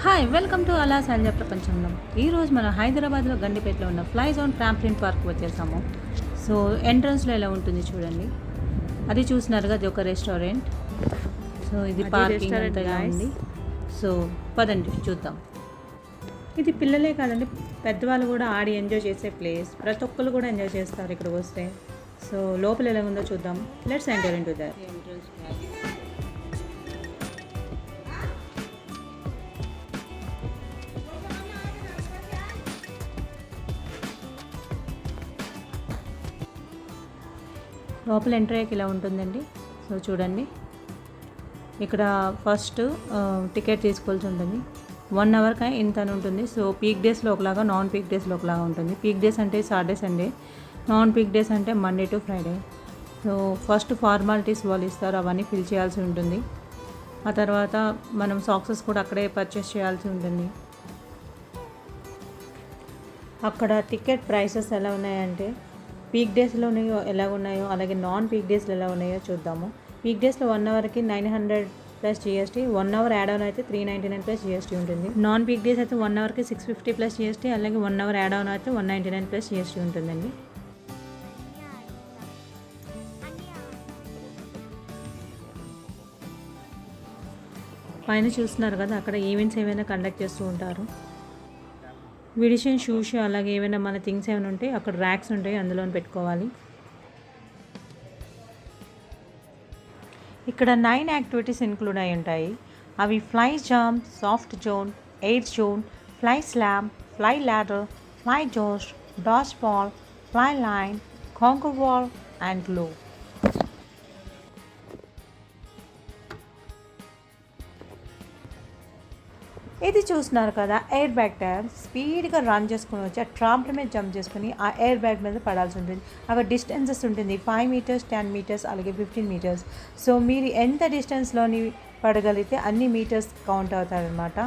Hi welcome to అలా సంజ ప్రపంచంలో. ఈరోజు మనం హైదరాబాద్లో గండిపేటలో ఉన్న ఫ్లై జోన్ ట్రాంప్లిన్ పార్క్ వచ్చేసాము. సో ఎంట్రన్స్లో ఎలా ఉంటుంది చూడండి. అది చూసినారుగా, అది ఒక రెస్టారెంట్. సో ఇది పార్కింగ్ అంతగా ఉంది. సో పదండి చూద్దాం. ఇది పిల్లలే కాదండి, పెద్దవాళ్ళు కూడా ఆడి ఎంజాయ్ చేసే ప్లేస్. ప్రతి ఒక్కరు కూడా ఎంజాయ్ చేస్తారు ఇక్కడికి వస్తే. సో లోపల ఎలా ఉందో చూద్దాం. Let's enter into the entrance. లోపల ఎంట్రీ అయ్యాక ఇలా ఉంటుందండి. సో చూడండి, ఇక్కడ ఫస్ట్ టికెట్ తీసుకోవాల్సి ఉంటుంది. 1 అవర్కి ఇంత అని ఉంటుంది. సో పీక్ డేస్లో ఒకలాగా, నాన్ పీక్ డేస్లో ఒకలాగా ఉంటుంది. పీక్ డేస్ అంటే Saturday Sunday, non peak days అంటే Monday to Friday. So first formalities వాళ్ళు ఇస్తారు, అవన్నీ ఫిల్ చేయాల్సి ఉంటుంది. ఆ తర్వాత మనం సాక్సెస్ కూడా అక్కడే పర్చేస్ చేయాల్సి ఉంటుంది. అక్కడ టికెట్ ప్రైసెస్ ఎలా ఉన్నాయంటే, పీక్ డేస్లో ఎలా ఉన్నాయో అలాగే నాన్ పీక్ డేస్లో ఎలా ఉన్నాయో చూద్దాము. పీక్ డేస్లో 1 అవర్కి 900 plus GST, 1 hour add on అయితే 399 ప్లస్ జిఎస్టీ ఉంటుంది. నాన్ పీక్ డేస్ అయితే 1 అవర్కి 650 ప్లస్ జిఎస్టీ, అలాగే 1 అవర్ యాడ్ ఆన్ అయితే 199 ప్లస్ జిఎస్టీ ఉంటుందండి. పైన చూస్తున్నారు కదా, అక్కడ ఈవెంట్స్ ఏమైనా కండక్ట్ చేస్తూ ఉంటారు. విడిషన్ షూస్ అలాగే ఏమైనా మన థింగ్స్ ఏమైనా ఉంటే అక్కడ ర్యాక్స్ ఉంటాయి, అందులో పెట్టుకోవాలి. ఇక్కడ 9 యాక్టివిటీస్ ఇంక్లూడ్ అయి ఉంటాయి. అవి fly jump, soft zone, air zone, fly slam, fly ladder, fly josh, dash ball, fly line, conker ball and glow. ఇది చూస్తున్నారు కదా, ఎయిర్ బ్యాగ్ టైర్. స్పీడ్గా రన్ చేసుకుని వచ్చి ఆ ట్రాంప్ల మీద జంప్ చేసుకుని ఆ ఎయిర్ బ్యాగ్ మీద పడాల్సి ఉంటుంది. అక్కడ డిస్టెన్సెస్ ఉంటుంది, 5 మీటర్స్, 10 మీటర్స్ అలాగే 15 మీటర్స్. సో మీరు ఎంత డిస్టెన్స్లోని పడగలిగితే అన్ని మీటర్స్ కౌంట్ అవుతారనమాట.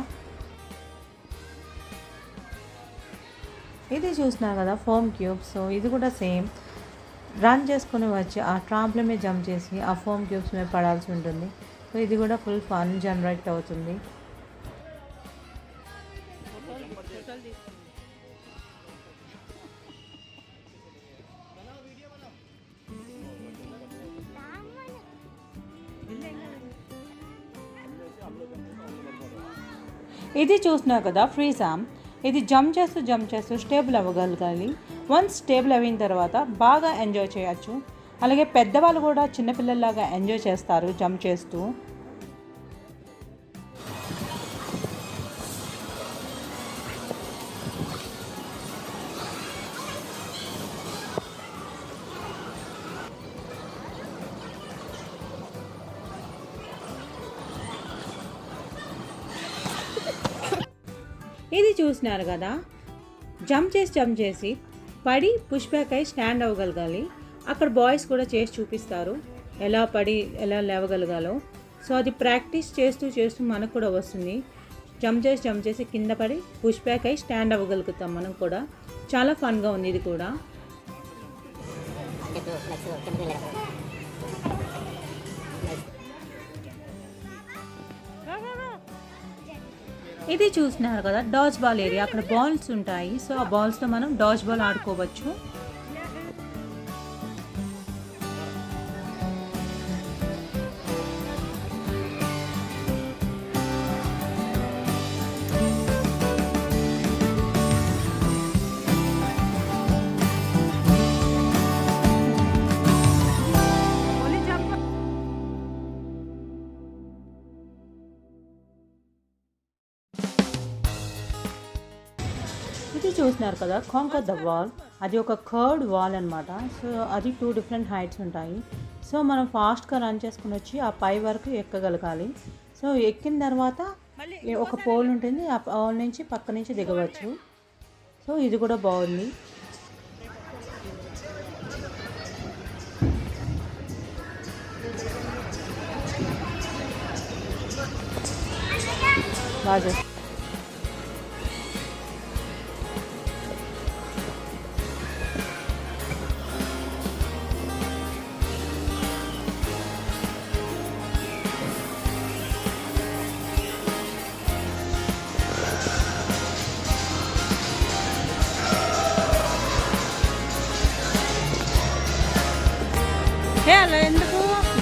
ఇది చూస్తున్నారు కదా, ఫోమ్ క్యూబ్. సో ఇది కూడా సేమ్, రన్ చేసుకుని వచ్చి ఆ ట్రాంప్ల మీద జంప్ చేసి ఆ ఫోమ్ క్యూబ్స్ మీద పడాల్సి ఉంటుంది. సో ఇది కూడా ఫుల్ ఫన్ జనరేట్ అవుతుంది. ఇది చూస్తున్నారు కదా, ఫ్రీజామ్. ఇది జంప్ చేస్తూ స్టేబుల్ అవ్వగలగాలి. వన్స్ స్టేబుల్ అయిన తర్వాత బాగా ఎంజాయ్ చేయొచ్చు. అలాగే పెద్దవాళ్ళు కూడా చిన్నపిల్లల్లాగా ఎంజాయ్ చేస్తారు జంప్ చేస్తూ. ఇది చూసినారు కదా, జంప్ చేసి పడి పుష్ బ్యాక్ అయి స్టాండ్ అవ్వగలగాలి. అక్కడ బాయ్స్ కూడా చేసి చూపిస్తారు ఎలా పడి ఎలా లేవగలగాలో. సో అది ప్రాక్టీస్ చేస్తూ మనకు కూడా వస్తుంది. జంప్ చేసి కింద పడి పుష్ బ్యాక్ అయి స్టాండ్ అవ్వగలుగుతాం మనం కూడా. చాలా ఫన్గా ఉంది ఇది కూడా. ఇది చూసినారు కదా, డాజ్ బాల్ ఏరియా. అక్కడ బాల్స్ ఉంటాయి. సో ఆ బాల్స్తో మనం డాజ్ బాల్ ఆడుకోవచ్చు. ఇది చూసినారు కదా, కాంకర్ ద వాల్. అది ఒక కర్వ్డ్ వాల్ అనమాట. సో అది 2 డిఫరెంట్ హైట్స్ ఉంటాయి. సో మనం ఫాస్ట్గా రన్ చేసుకుని వచ్చి ఆ పై వరకు ఎక్కగలగాలి. సో ఎక్కిన తర్వాత ఒక పోల్ ఉంటుంది, ఆ పోల్ నుంచి పక్క నుంచి దిగవచ్చు. సో ఇది కూడా బాగుంది. బాగా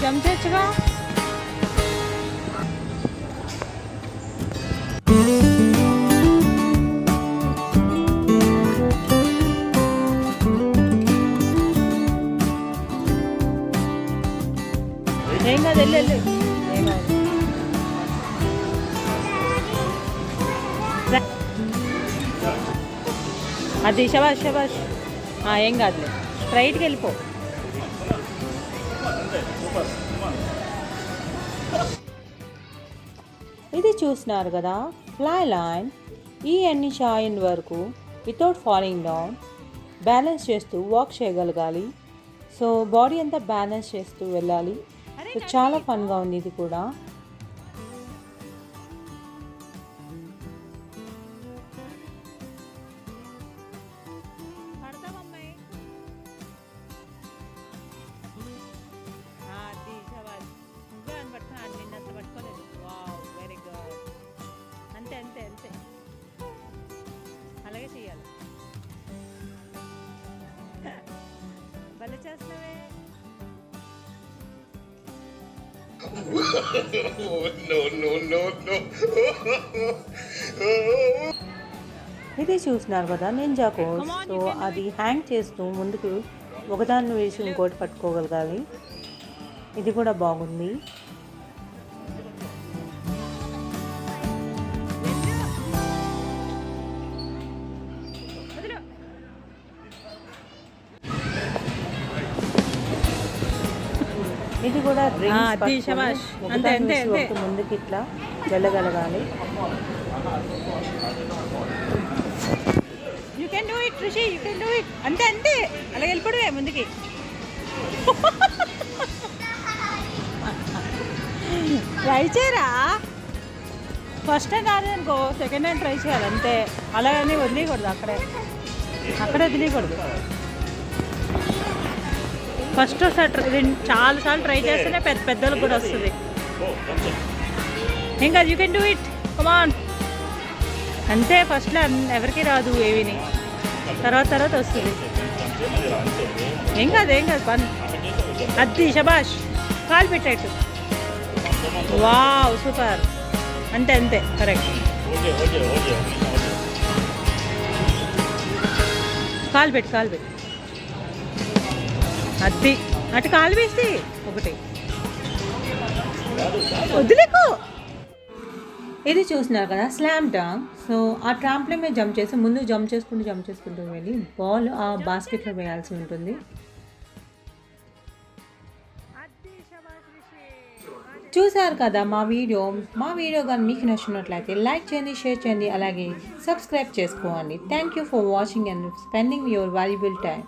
జంప్ చేయొచ్చుగా. ఏం కాదు, వెళ్ళు వెళ్ళు. ఏం కాదు. అది శబాష్ శబాష్. ఏం కాదులే, స్ట్రైట్కి వెళ్ళిపో. ఇది చూస్తున్నారు కదా ఫ్లై లైన్. ఈ అన్ని షాయిన్ వరకు వితౌట్ ఫాలింగ్ డౌన్ బ్యాలెన్స్ చేస్తూ వాక్ చేయగలగాలి. సో బాడీ అంతా బ్యాలెన్స్ చేస్తూ వెళ్ళాలి. సో చాలా ఫన్గా ఉంది ఇది కూడా. అంతే అంతే అంతే, అలాగే చేయాలి. భలే చేస్తున్నావే. ఇది చూస్తున్నారు కదా నింజా కోర్స్. సో అది హ్యాంగ్ చేస్తూ ముందుకు ఒకదాన్ని వేసి ఇంకోటి పట్టుకోగలగాలి. ఇది కూడా బాగుంది. ఇది కూడా ముందుకి ఇట్లా వెళ్ళగలగాలి. You can do it Rishi, you can do it. అంతే అంతే, అలా వెళ్ళిపోవడమే ముందుకి. ట్రై చేయరా. ఫస్ట్ టైం రాదనుకో సెకండ్ టైం ట్రై చేయాలి అంతే. అలాగని వదిలేయకూడదు, అక్కడే వదిలేయకూడదు. ఫస్ట్ ఒకసారి చాలాసార్లు ట్రై చేస్తేనే పెద్దలకు కూడా వస్తుంది. ఏం కాదు, యూ కెన్ డూ ఇట్, కమాన్. అంతే, ఫస్ట్లో ఎవరికి రాదు ఏవిని, తర్వాత వస్తుంది. ఏం కాదు పని. అది శబాష్, కాలు పెట్టేట్టు. Wow super. అంతే కరెక్ట్. కాలు పెట్టు. అది అటు కాలు వేస్తే ఒకటి వదిలేకు. ఇది చూస్తున్నారు కదా స్లామ్ డంక్. సో ఆ ట్రాంప్లే మీద జంప్ చేసి ముందు జంప్ చేసుకుంటూ వెళ్ళి బాల్ ఆ బాస్కెట్లో వేయాల్సి ఉంటుంది. చూసారు కదా మా వీడియో కానీ మీకు నచ్చినట్లయితే లైక్ చేయండి, షేర్ చేయండి, అలాగే సబ్స్క్రైబ్ చేసుకోండి. Thank you for watching and spending your valuable time.